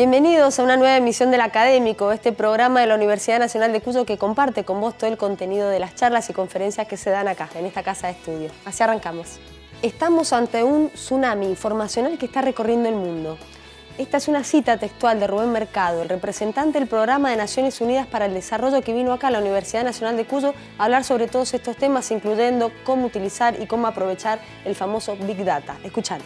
Bienvenidos a una nueva emisión del Académico, este programa de la Universidad Nacional de Cuyo que comparte con vos todo el contenido de las charlas y conferencias que se dan acá, en esta casa de estudio. Así arrancamos. Estamos ante un tsunami informacional que está recorriendo el mundo. Esta es una cita textual de Rubén Mercado, el representante del Programa de Naciones Unidas para el Desarrollo, que vino acá a la Universidad Nacional de Cuyo a hablar sobre todos estos temas, incluyendo cómo utilizar y cómo aprovechar el famoso Big Data. Escuchad.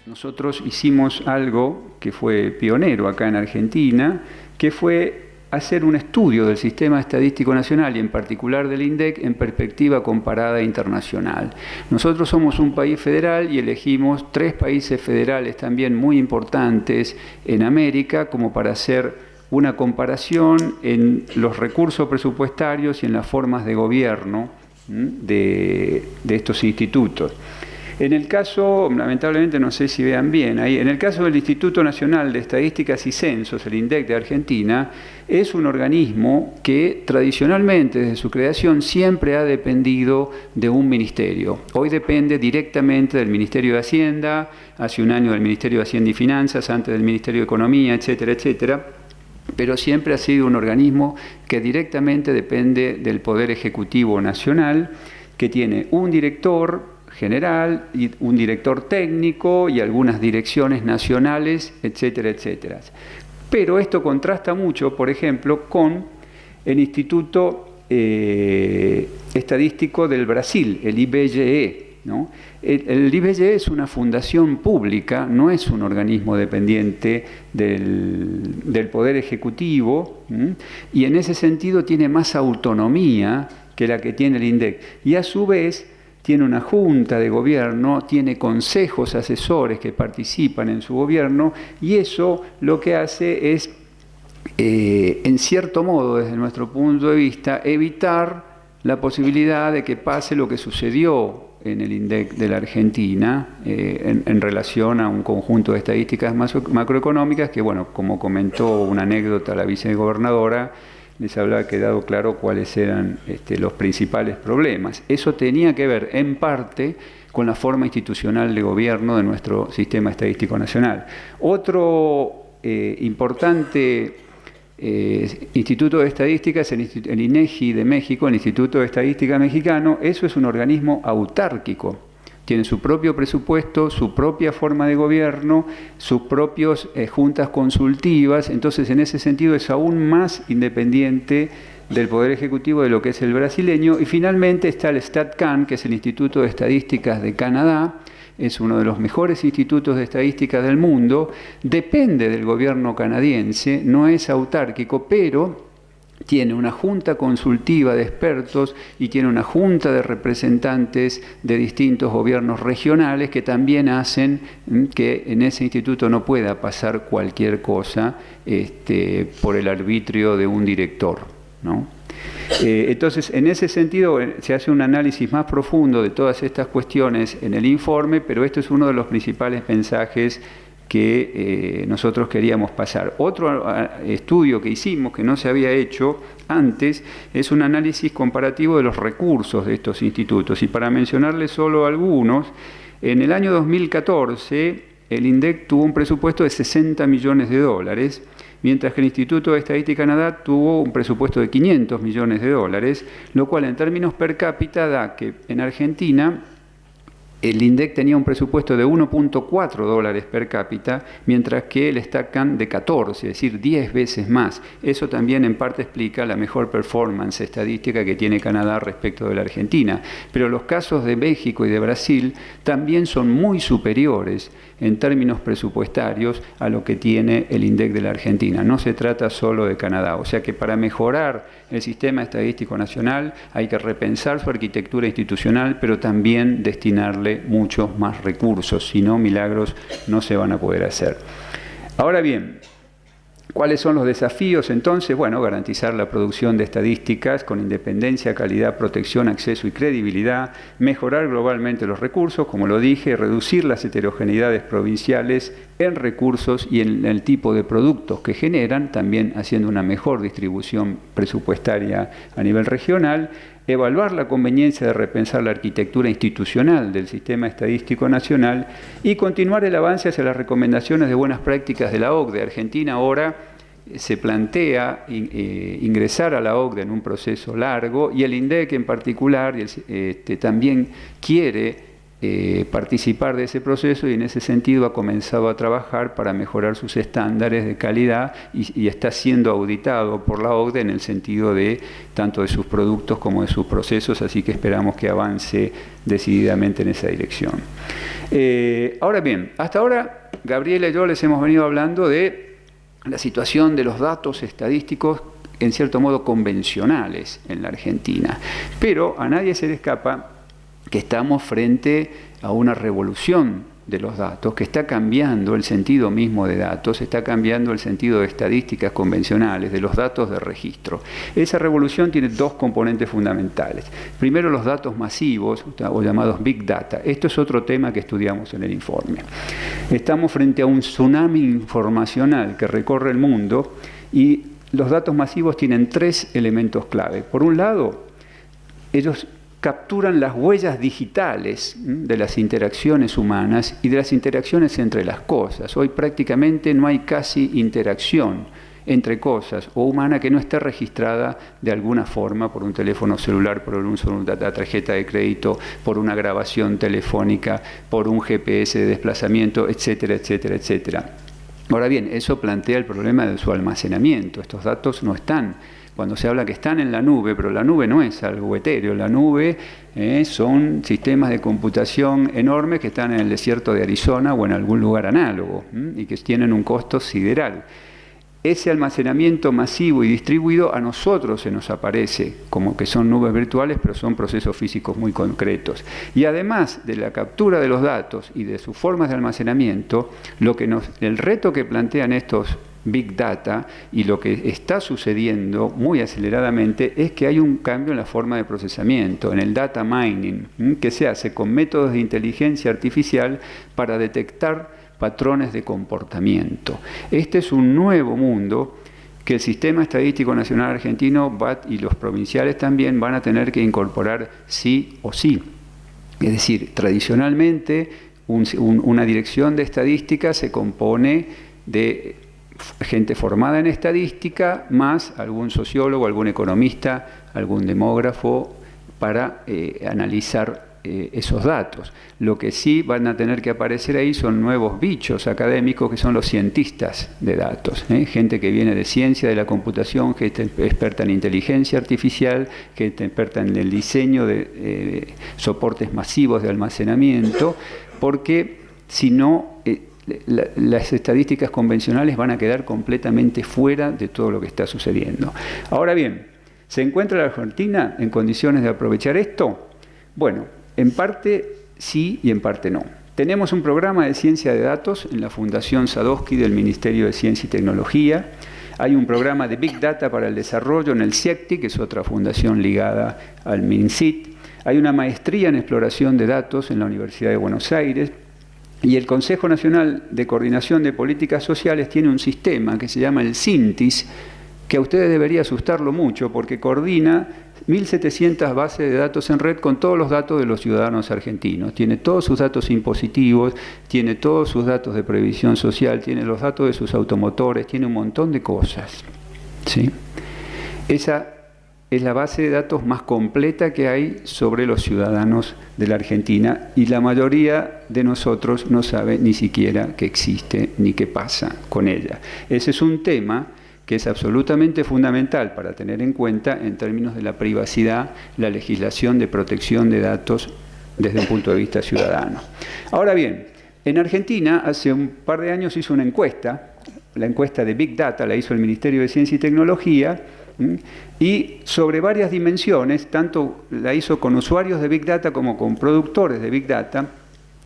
Nosotros hicimos algo que fue pionero acá en Argentina, que fue hacer un estudio del Sistema Estadístico Nacional y en particular del INDEC en perspectiva comparada internacional. Nosotros somos un país federal y elegimos 3 países federales también muy importantes en América como para hacer una comparación en los recursos presupuestarios y en las formas de gobierno de estos institutos. En el caso, lamentablemente no sé si vean bien ahí, en el caso del Instituto Nacional de Estadísticas y Censos, el INDEC de Argentina, es un organismo que tradicionalmente desde su creación siempre ha dependido de un ministerio. Hoy depende directamente del Ministerio de Hacienda, hace un año del Ministerio de Hacienda y Finanzas, antes del Ministerio de Economía, etcétera, etcétera. Pero siempre ha sido un organismo que directamente depende del Poder Ejecutivo Nacional, que tiene un director general, y un director técnico y algunas direcciones nacionales, etcétera, etcétera. Pero esto contrasta mucho, por ejemplo, con el Instituto Estadístico del Brasil, el IBGE, ¿no? El IBGE es una fundación pública, no es un organismo dependiente del Poder Ejecutivo, y en ese sentido tiene más autonomía que la que tiene el INDEC. Y a su vez tiene una junta de gobierno, tiene consejos asesores que participan en su gobierno, y eso lo que hace es, en cierto modo, desde nuestro punto de vista, evitar la posibilidad de que pase lo que sucedió en el INDEC de la Argentina en relación a un conjunto de estadísticas macroeconómicas que, bueno, como comentó una anécdota la vicegobernadora, les habrá quedado claro cuáles eran los principales problemas. Eso tenía que ver, en parte, con la forma institucional de gobierno de nuestro Sistema Estadístico Nacional. Otro importante Instituto de Estadística es el INEGI de México, el Instituto de Estadística Mexicano. Eso es un organismo autárquico. Tiene su propio presupuesto, su propia forma de gobierno, sus propias juntas consultivas. Entonces, en ese sentido, es aún más independiente del Poder Ejecutivo de lo que es el brasileño. Y finalmente está el StatCan, que es el Instituto de Estadísticas de Canadá. Es uno de los mejores institutos de estadística del mundo. Depende del gobierno canadiense, no es autárquico, pero tiene una junta consultiva de expertos y tiene una junta de representantes de distintos gobiernos regionales que también hacen que en ese instituto no pueda pasar cualquier cosa por el arbitrio de un director, ¿no? Entonces, en ese sentido, se hace un análisis más profundo de todas estas cuestiones en el informe, pero este es uno de los principales mensajes que nosotros queríamos pasar. Otro estudio que hicimos, que no se había hecho antes, es un análisis comparativo de los recursos de estos institutos. Y para mencionarles solo algunos, en el año 2014 el INDEC tuvo un presupuesto de 60 millones de dólares, mientras que el Instituto de Estadística Canadá tuvo un presupuesto de 500 millones de dólares, lo cual en términos per cápita da que en Argentina el INDEC tenía un presupuesto de 1.4 dólares per cápita, mientras que el StatCan de 14, es decir, 10 veces más. Eso también en parte explica la mejor performance estadística que tiene Canadá respecto de la Argentina. Pero los casos de México y de Brasil también son muy superiores en términos presupuestarios a lo que tiene el INDEC de la Argentina. No se trata solo de Canadá. O sea que para mejorar el Sistema Estadístico Nacional hay que repensar su arquitectura institucional, pero también destinarle muchos más recursos. Si no, milagros no se van a poder hacer. Ahora bien, ¿Cuáles son los desafíos entonces? Bueno, garantizar la producción de estadísticas con independencia, calidad, protección, acceso y credibilidad, mejorar globalmente los recursos, como lo dije, reducir las heterogeneidades provinciales en recursos y en el tipo de productos que generan, también haciendo una mejor distribución presupuestaria a nivel regional, evaluar la conveniencia de repensar la arquitectura institucional del sistema estadístico nacional y continuar el avance hacia las recomendaciones de buenas prácticas de la OCDE. Argentina ahora se plantea ingresar a la OCDE en un proceso largo y el INDEC en particular también quiere participar de ese proceso y en ese sentido ha comenzado a trabajar para mejorar sus estándares de calidad y está siendo auditado por la OCDE en el sentido de tanto de sus productos como de sus procesos, así que esperamos que avance decididamente en esa dirección. Ahora bien, hasta ahora Gabriela y yo les hemos venido hablando de la situación de los datos estadísticos en cierto modo convencionales en la Argentina, pero a nadie se le escapa que estamos frente a una revolución de los datos que está cambiando el sentido mismo de datos, está cambiando el sentido de estadísticas convencionales, de los datos de registro. Esa revolución tiene dos componentes fundamentales. Primero, los datos masivos, o llamados Big Data. Esto es otro tema que estudiamos en el informe. Estamos frente a un tsunami informacional que recorre el mundo y los datos masivos tienen tres elementos clave. Por un lado, ellos capturan las huellas digitales de las interacciones humanas y de las interacciones entre las cosas. Hoy prácticamente no hay casi interacción entre cosas o humana que no esté registrada de alguna forma por un teléfono celular, por un uso de una tarjeta de crédito, por una grabación telefónica, por un GPS de desplazamiento, etcétera, etcétera, etcétera. Ahora bien, eso plantea el problema de su almacenamiento. Estos datos no están. Cuando se habla que están en la nube, pero la nube no es algo etéreo, la nube son sistemas de computación enormes que están en el desierto de Arizona o en algún lugar análogo y que tienen un costo sideral. Ese almacenamiento masivo y distribuido a nosotros se nos aparece como que son nubes virtuales, pero son procesos físicos muy concretos. Y además de la captura de los datos y de sus formas de almacenamiento, el reto que plantean estos Big Data y lo que está sucediendo muy aceleradamente es que hay un cambio en la forma de procesamiento, en el data mining, que se hace con métodos de inteligencia artificial para detectar patrones de comportamiento. Este es un nuevo mundo que el Sistema Estadístico Nacional Argentino y los provinciales también van a tener que incorporar sí o sí. Es decir, tradicionalmente una dirección de estadística se compone de gente formada en estadística, más algún sociólogo, algún economista, algún demógrafo, para analizar esos datos. Lo que sí van a tener que aparecer ahí son nuevos bichos académicos que son los cientistas de datos, gente que viene de ciencia de la computación, que es experta en inteligencia artificial, que es experta en el diseño de soportes masivos de almacenamiento, porque si no las estadísticas convencionales van a quedar completamente fuera de todo lo que está sucediendo. Ahora bien, ¿se encuentra la Argentina en condiciones de aprovechar esto? Bueno, en parte sí y en parte no. Tenemos un programa de ciencia de datos en la Fundación Sadowski del Ministerio de Ciencia y Tecnología. Hay un programa de Big Data para el Desarrollo en el CIECTI, que es otra fundación ligada al MINCIT. Hay una maestría en exploración de datos en la Universidad de Buenos Aires. Y el Consejo Nacional de Coordinación de Políticas Sociales tiene un sistema que se llama el CINTIS, que a ustedes debería asustarlo mucho porque coordina 1.700 bases de datos en red con todos los datos de los ciudadanos argentinos. Tiene todos sus datos impositivos, tiene todos sus datos de previsión social, tiene los datos de sus automotores, tiene un montón de cosas, ¿sí? Esa es la base de datos más completa que hay sobre los ciudadanos de la Argentina y la mayoría de nosotros no sabe ni siquiera que existe ni qué pasa con ella. Ese es un tema que es absolutamente fundamental para tener en cuenta en términos de la privacidad, la legislación de protección de datos desde un punto de vista ciudadano. Ahora bien, en Argentina hace un par de años hizo una encuesta, la encuesta de Big Data la hizo el Ministerio de Ciencia y Tecnología, y sobre varias dimensiones, tanto la hizo con usuarios de Big Data como con productores de Big Data,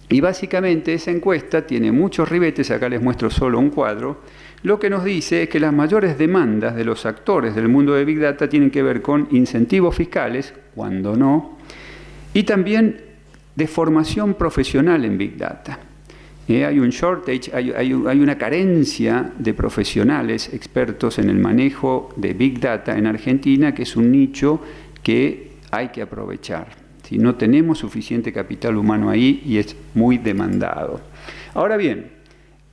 Y básicamente esa encuesta tiene muchos ribetes, acá les muestro solo un cuadro. Lo que nos dice es que las mayores demandas de los actores del mundo de Big Data tienen que ver con incentivos fiscales, cuando no, y también de formación profesional en Big Data. Hay un shortage, hay una carencia de profesionales expertos en el manejo de Big Data en Argentina, que es un nicho que hay que aprovechar. Si no tenemos suficiente capital humano ahí y es muy demandado. Ahora bien,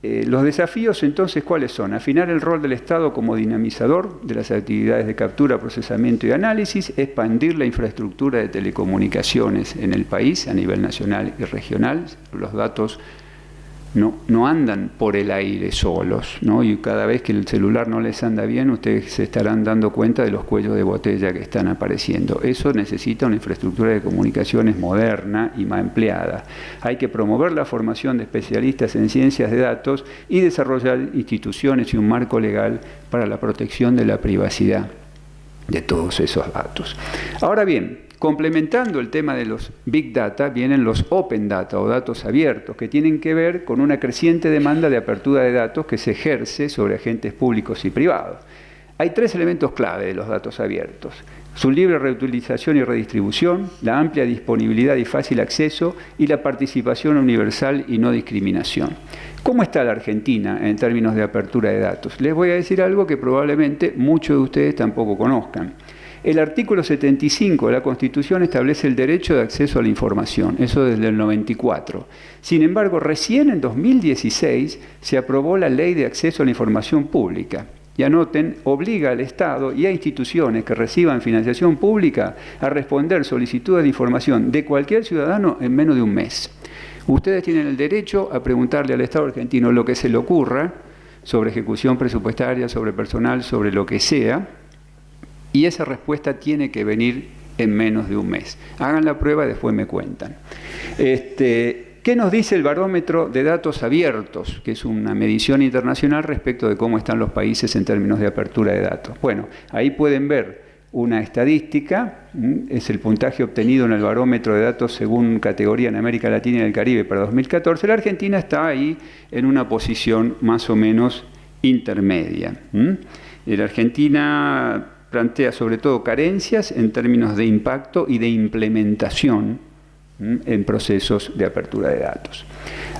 los desafíos entonces, ¿cuáles son? Afinar el rol del Estado como dinamizador de las actividades de captura, procesamiento y análisis, expandir la infraestructura de telecomunicaciones en el país a nivel nacional y regional. Los datos no andan por el aire solos, ¿no? Y cada vez que el celular no les anda bien, ustedes se estarán dando cuenta de los cuellos de botella que están apareciendo. Eso necesita una infraestructura de comunicaciones moderna y más empleada. Hay que promover la formación de especialistas en ciencias de datos y desarrollar instituciones y un marco legal para la protección de la privacidad de todos esos datos. Ahora bien, complementando el tema de los Big Data, vienen los Open Data o datos abiertos, que tienen que ver con una creciente demanda de apertura de datos que se ejerce sobre agentes públicos y privados. Hay tres elementos clave de los datos abiertos: su libre reutilización y redistribución, la amplia disponibilidad y fácil acceso, y la participación universal y no discriminación. ¿Cómo está la Argentina en términos de apertura de datos? Les voy a decir algo que probablemente muchos de ustedes tampoco conozcan. El artículo 75 de la Constitución establece el derecho de acceso a la información, eso desde el 94. Sin embargo, recién en 2016 se aprobó la Ley de Acceso a la Información Pública. Y anoten, obliga al Estado y a instituciones que reciban financiación pública a responder solicitudes de información de cualquier ciudadano en menos de un mes. Ustedes tienen el derecho a preguntarle al Estado argentino lo que se le ocurra sobre ejecución presupuestaria, sobre personal, sobre lo que sea, y esa respuesta tiene que venir en menos de un mes. Hagan la prueba, después me cuentan. ¿Qué nos dice el barómetro de datos abiertos, que es una medición internacional respecto de cómo están los países en términos de apertura de datos? Bueno, ahí pueden ver una estadística, es el puntaje obtenido en el barómetro de datos según categoría en América Latina y el Caribe para 2014. La Argentina está ahí en una posición más o menos intermedia. La Argentina plantea sobre todo carencias en términos de impacto y de implementación en procesos de apertura de datos.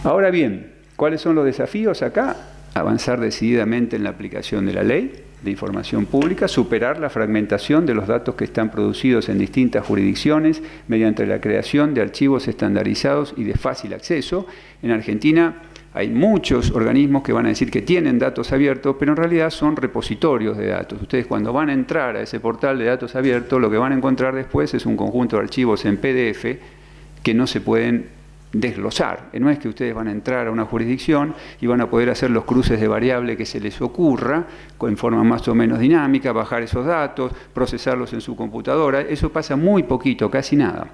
Ahora bien, ¿cuáles son los desafíos acá? Avanzar decididamente en la aplicación de la ley de información pública, superar la fragmentación de los datos que están producidos en distintas jurisdicciones mediante la creación de archivos estandarizados y de fácil acceso. En Argentina hay muchos organismos que van a decir que tienen datos abiertos, pero en realidad son repositorios de datos. Ustedes cuando van a entrar a ese portal de datos abiertos, lo que van a encontrar después es un conjunto de archivos en PDF que no se pueden desglosar. No es que ustedes van a entrar a una jurisdicción y van a poder hacer los cruces de variable que se les ocurra, en forma más o menos dinámica, bajar esos datos, procesarlos en su computadora. Eso pasa muy poquito, casi nada.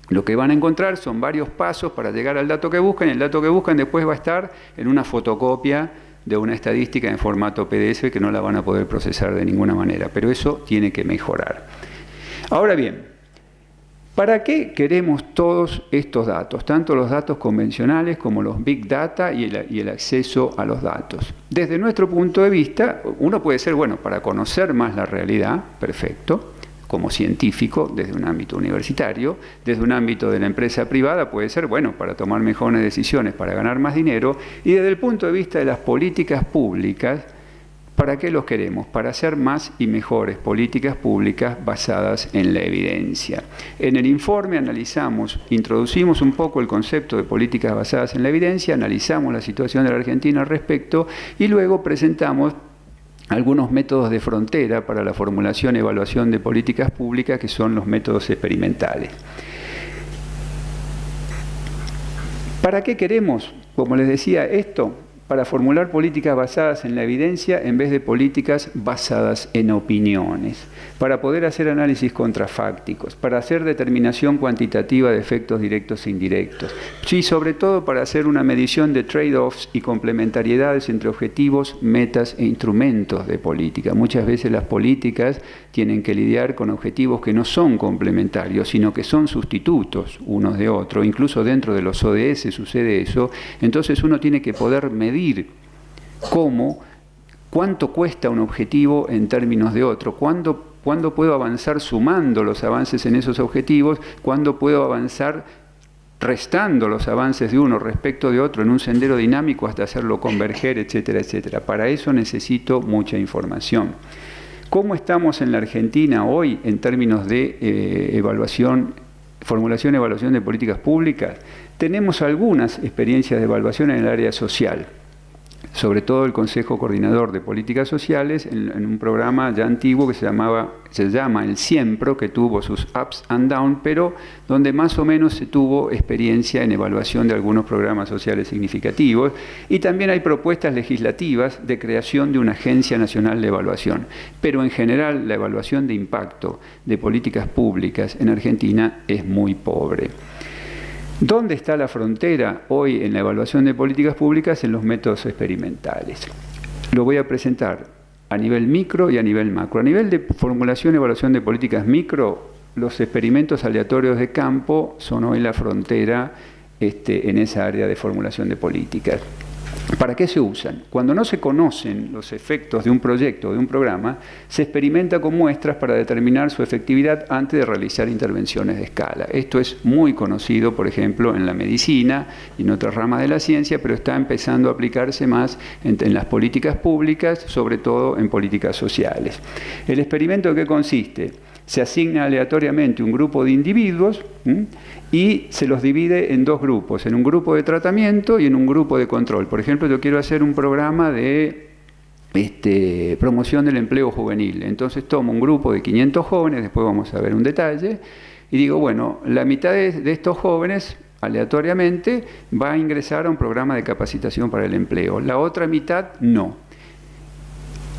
Lo que van a encontrar son varios pasos para llegar al dato que buscan, y el dato que buscan después va a estar en una fotocopia de una estadística en formato PDF que no la van a poder procesar de ninguna manera, pero eso tiene que mejorar. Ahora bien, ¿para qué queremos todos estos datos? Tanto los datos convencionales como los Big Data y el acceso a los datos. Desde nuestro punto de vista, uno puede ser, bueno, para conocer más la realidad, perfecto, como científico, desde un ámbito universitario, desde un ámbito de la empresa privada puede ser, bueno, para tomar mejores decisiones, para ganar más dinero, y desde el punto de vista de las políticas públicas, ¿para qué los queremos? Para hacer más y mejores políticas públicas basadas en la evidencia. En el informe introducimos un poco el concepto de políticas basadas en la evidencia, analizamos la situación de la Argentina al respecto y luego presentamos algunos métodos de frontera para la formulación y evaluación de políticas públicas, que son los métodos experimentales. ¿Para qué queremos, como les decía, esto? para formular políticas basadas en la evidencia en vez de políticas basadas en opiniones, para poder hacer análisis contrafácticos, para hacer determinación cuantitativa de efectos directos e indirectos, sí, sobre todo para hacer una medición de trade-offs y complementariedades entre objetivos, metas e instrumentos de política. Muchas veces las políticas tienen que lidiar con objetivos que no son complementarios, sino que son sustitutos unos de otros. Incluso dentro de los ODS sucede eso. Entonces uno tiene que poder medir cuánto cuesta un objetivo en términos de otro, cuándo puedo avanzar sumando los avances en esos objetivos, cuándo puedo avanzar restando los avances de uno respecto de otro en un sendero dinámico hasta hacerlo converger, etcétera, etcétera. Para eso necesito mucha información. ¿Cómo estamos en la Argentina hoy en términos de formulación y evaluación de políticas públicas? Tenemos algunas experiencias de evaluación en el área social, sobre todo el Consejo Coordinador de Políticas Sociales, en un programa ya antiguo que se llama el Siempro, que tuvo sus ups and downs, pero donde más o menos se tuvo experiencia en evaluación de algunos programas sociales significativos. Y también hay propuestas legislativas de creación de una Agencia Nacional de Evaluación. Pero en general la evaluación de impacto de políticas públicas en Argentina es muy pobre. ¿Dónde está la frontera hoy en la evaluación de políticas públicas? En los métodos experimentales. Lo voy a presentar a nivel micro y a nivel macro. A nivel de formulación y evaluación de políticas micro, los experimentos aleatorios de campo son hoy la frontera en esa área de formulación de políticas. ¿Para qué se usan? Cuando no se conocen los efectos de un proyecto o de un programa, se experimenta con muestras para determinar su efectividad antes de realizar intervenciones de escala. Esto es muy conocido, por ejemplo, en la medicina y en otras ramas de la ciencia, pero está empezando a aplicarse más en las políticas públicas, sobre todo en políticas sociales. ¿El experimento en qué consiste? Se asigna aleatoriamente un grupo de individuos y se los divide en dos grupos, en un grupo de tratamiento y en un grupo de control. Por ejemplo, yo quiero hacer un programa de promoción del empleo juvenil. Entonces tomo un grupo de 500 jóvenes, después vamos a ver un detalle, y digo, bueno, la mitad de estos jóvenes aleatoriamente va a ingresar a un programa de capacitación para el empleo, la otra mitad no.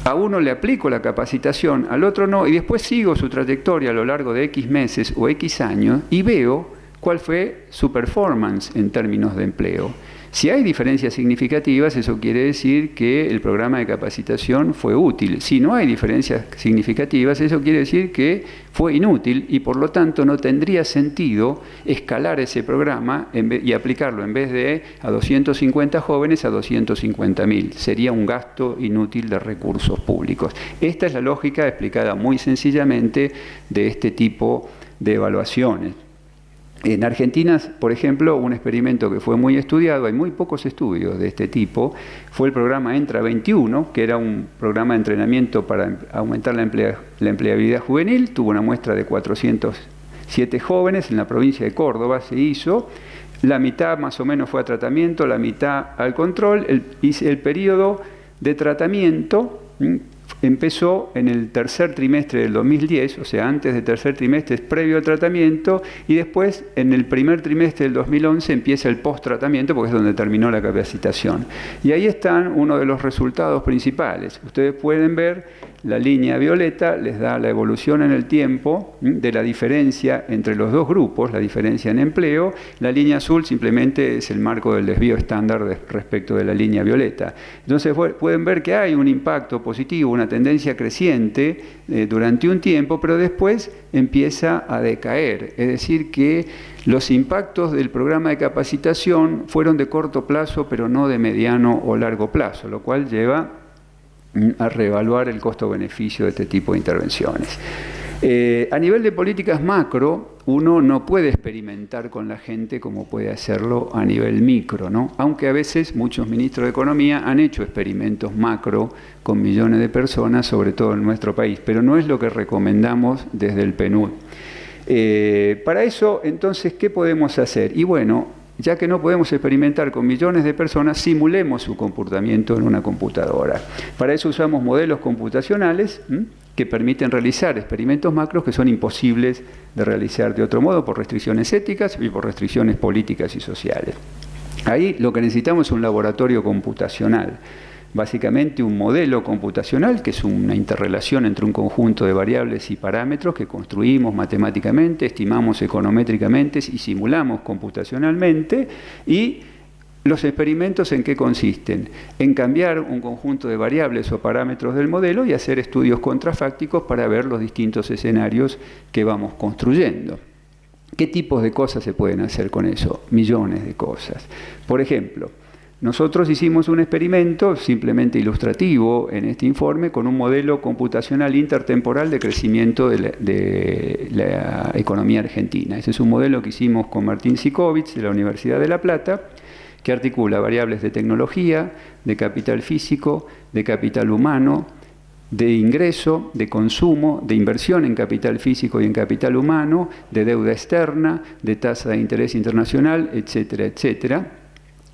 A uno le aplico la capacitación, al otro no, y después sigo su trayectoria a lo largo de X meses o X años y veo cuál fue su performance en términos de empleo. Si hay diferencias significativas, eso quiere decir que el programa de capacitación fue útil. Si no hay diferencias significativas, eso quiere decir que fue inútil y por lo tanto no tendría sentido escalar ese programa y aplicarlo en vez de a 250 jóvenes a 250.000. Sería un gasto inútil de recursos públicos. Esta es la lógica explicada muy sencillamente de este tipo de evaluaciones. En Argentina, por ejemplo, un experimento que fue muy estudiado, hay muy pocos estudios de este tipo, fue el programa Entra 21, que era un programa de entrenamiento para aumentar la empleabilidad juvenil. Tuvo una muestra de 407 jóvenes en la provincia de Córdoba, se hizo. La mitad más o menos fue a tratamiento, la mitad al control. El periodo de tratamiento empezó en el tercer trimestre del 2010, o sea, antes del tercer trimestre es previo al tratamiento, y después en el primer trimestre del 2011 empieza el post-tratamiento, porque es donde terminó la capacitación. Y ahí están uno de los resultados principales. Ustedes pueden ver la línea violeta, les da la evolución en el tiempo de la diferencia entre los dos grupos, la diferencia en empleo. La línea azul simplemente es el marco del desvío estándar respecto de la línea violeta. Entonces pueden ver que hay un impacto positivo, una tendencia creciente durante un tiempo, pero después empieza a decaer. Es decir, que los impactos del programa de capacitación fueron de corto plazo, pero no de mediano o largo plazo, lo cual lleva a reevaluar el costo-beneficio de este tipo de intervenciones. A nivel de políticas macro, uno no puede experimentar con la gente como puede hacerlo a nivel micro, ¿no? Aunque a veces muchos ministros de Economía han hecho experimentos macro con millones de personas, sobre todo en nuestro país, pero no es lo que recomendamos desde el PNUD. Para eso, entonces, ¿qué podemos hacer? Y bueno, ya que no podemos experimentar con millones de personas, simulemos su comportamiento en una computadora. Para eso usamos modelos computacionales que permiten realizar experimentos macros que son imposibles de realizar de otro modo por restricciones éticas y por restricciones políticas y sociales. Ahí lo que necesitamos es un laboratorio computacional. Básicamente un modelo computacional, que es una interrelación entre un conjunto de variables y parámetros que construimos matemáticamente, estimamos econométricamente y simulamos computacionalmente. Y los experimentos, ¿en qué consisten? En cambiar un conjunto de variables o parámetros del modelo y hacer estudios contrafácticos para ver los distintos escenarios que vamos construyendo. ¿Qué tipos de cosas se pueden hacer con eso? Millones de cosas. Por ejemplo, nosotros hicimos un experimento simplemente ilustrativo en este informe con un modelo computacional intertemporal de crecimiento de la economía argentina. Ese es un modelo que hicimos con Martín Sikovich de la Universidad de La Plata, que articula variables de tecnología, de capital físico, de capital humano, de ingreso, de consumo, de inversión en capital físico y en capital humano, de deuda externa, de tasa de interés internacional, etcétera, etcétera.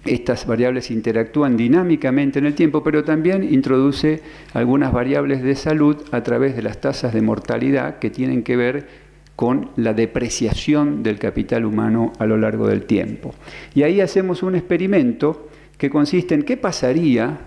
Estas variables interactúan dinámicamente en el tiempo, pero también introduce algunas variables de salud a través de las tasas de mortalidad que tienen que ver con la depreciación del capital humano a lo largo del tiempo. Y ahí hacemos un experimento que consiste en qué pasaría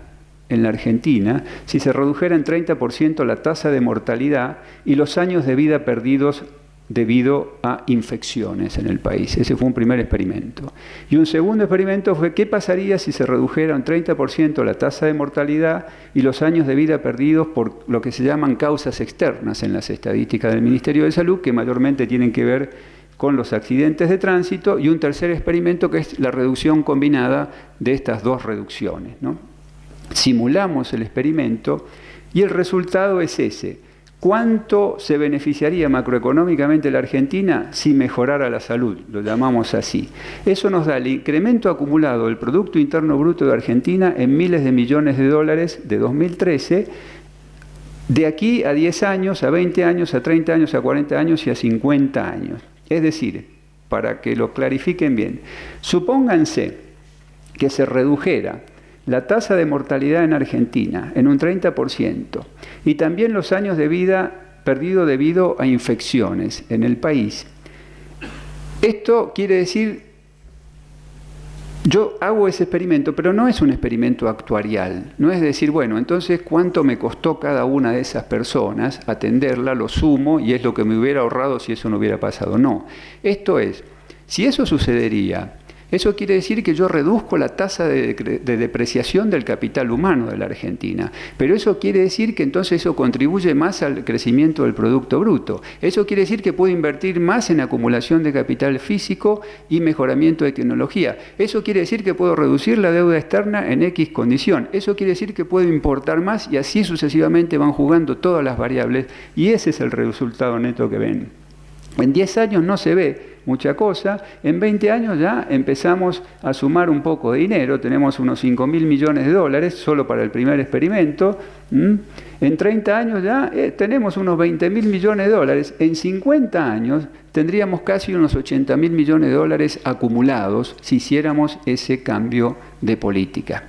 en la Argentina si se redujera en 30% la tasa de mortalidad y los años de vida perdidos debido a infecciones en el país. Ese fue un primer experimento. Y un segundo experimento fue qué pasaría si se redujera un 30% la tasa de mortalidad y los años de vida perdidos por lo que se llaman causas externas en las estadísticas del Ministerio de Salud, que mayormente tienen que ver con los accidentes de tránsito, y un tercer experimento que es la reducción combinada de estas dos reducciones, ¿no? Simulamos el experimento y el resultado es ese. ¿Cuánto se beneficiaría macroeconómicamente la Argentina si mejorara la salud? Lo llamamos así. Eso nos da el incremento acumulado del Producto Interno Bruto de Argentina en miles de millones de dólares de 2013, de aquí a 10 años, a 20 años, a 30 años, a 40 años y a 50 años. Es decir, para que lo clarifiquen bien, supónganse que se redujera la tasa de mortalidad en Argentina en un 30% y también los años de vida perdidos debido a infecciones en el país. Esto quiere decir, yo hago ese experimento, pero no es un experimento actuarial. No es decir, bueno, entonces cuánto me costó cada una de esas personas atenderla, lo sumo y es lo que me hubiera ahorrado si eso no hubiera pasado. No, esto es, si eso sucedería, eso quiere decir que yo reduzco la tasa de depreciación del capital humano de la Argentina. Pero eso quiere decir que entonces eso contribuye más al crecimiento del Producto Bruto. Eso quiere decir que puedo invertir más en acumulación de capital físico y mejoramiento de tecnología. Eso quiere decir que puedo reducir la deuda externa en X condición. Eso quiere decir que puedo importar más y así sucesivamente van jugando todas las variables y ese es el resultado neto que ven. En 10 años no se ve mucha cosa, en 20 años ya empezamos a sumar un poco de dinero, tenemos unos 5.000 millones de dólares solo para el primer experimento, en 30 años ya tenemos unos 20.000 millones de dólares, en 50 años tendríamos casi unos 80.000 millones de dólares acumulados si hiciéramos ese cambio de política.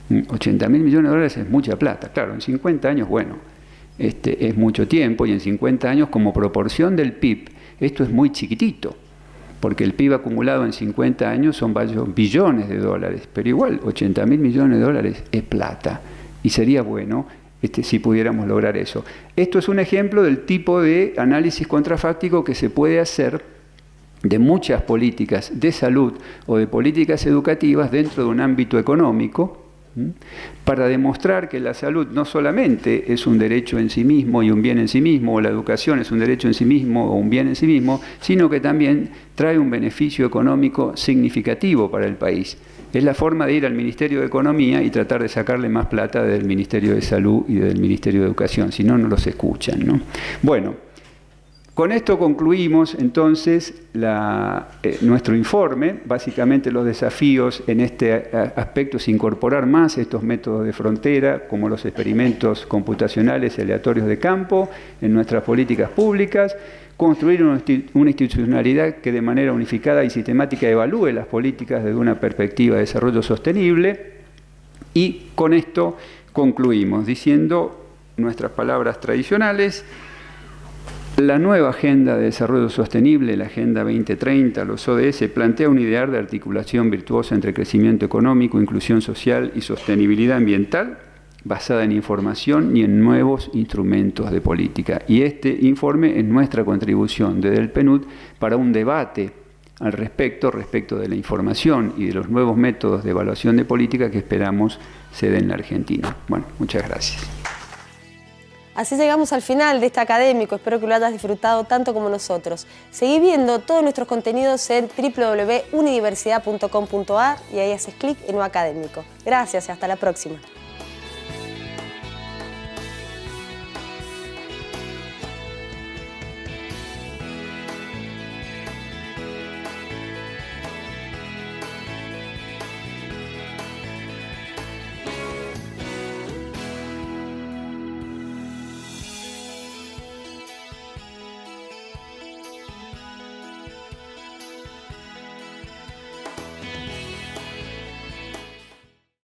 80.000 millones de dólares es mucha plata, claro, en 50 años, bueno, es mucho tiempo y en 50 años como proporción del PIB, esto es muy chiquitito. Porque el PIB acumulado en 50 años son varios billones de dólares, pero igual 80.000 millones de dólares es plata y sería bueno si pudiéramos lograr eso. Esto es un ejemplo del tipo de análisis contrafáctico que se puede hacer de muchas políticas de salud o de políticas educativas dentro de un ámbito económico, para demostrar que la salud no solamente es un derecho en sí mismo y un bien en sí mismo, o la educación es un derecho en sí mismo o un bien en sí mismo, sino que también trae un beneficio económico significativo para el país. Es la forma de ir al Ministerio de Economía y tratar de sacarle más plata del Ministerio de Salud y del Ministerio de Educación, si no, no los escuchan, ¿no? Bueno, con esto concluimos entonces nuestro informe. Básicamente los desafíos en este aspecto es incorporar más estos métodos de frontera, como los experimentos computacionales y aleatorios de campo, en nuestras políticas públicas, construir una institucionalidad que de manera unificada y sistemática evalúe las políticas desde una perspectiva de desarrollo sostenible. Y con esto concluimos diciendo nuestras palabras tradicionales. La nueva Agenda de Desarrollo Sostenible, la Agenda 2030, los ODS, plantea un ideal de articulación virtuosa entre crecimiento económico, inclusión social y sostenibilidad ambiental, basada en información y en nuevos instrumentos de política. Y este informe es nuestra contribución desde el PNUD para un debate al respecto de la información y de los nuevos métodos de evaluación de política que esperamos se den en la Argentina. Bueno, muchas gracias. Así llegamos al final de este académico, espero que lo hayas disfrutado tanto como nosotros. Seguí viendo todos nuestros contenidos en www.unidiversidad.com.ar y ahí haces clic en un académico. Gracias y hasta la próxima.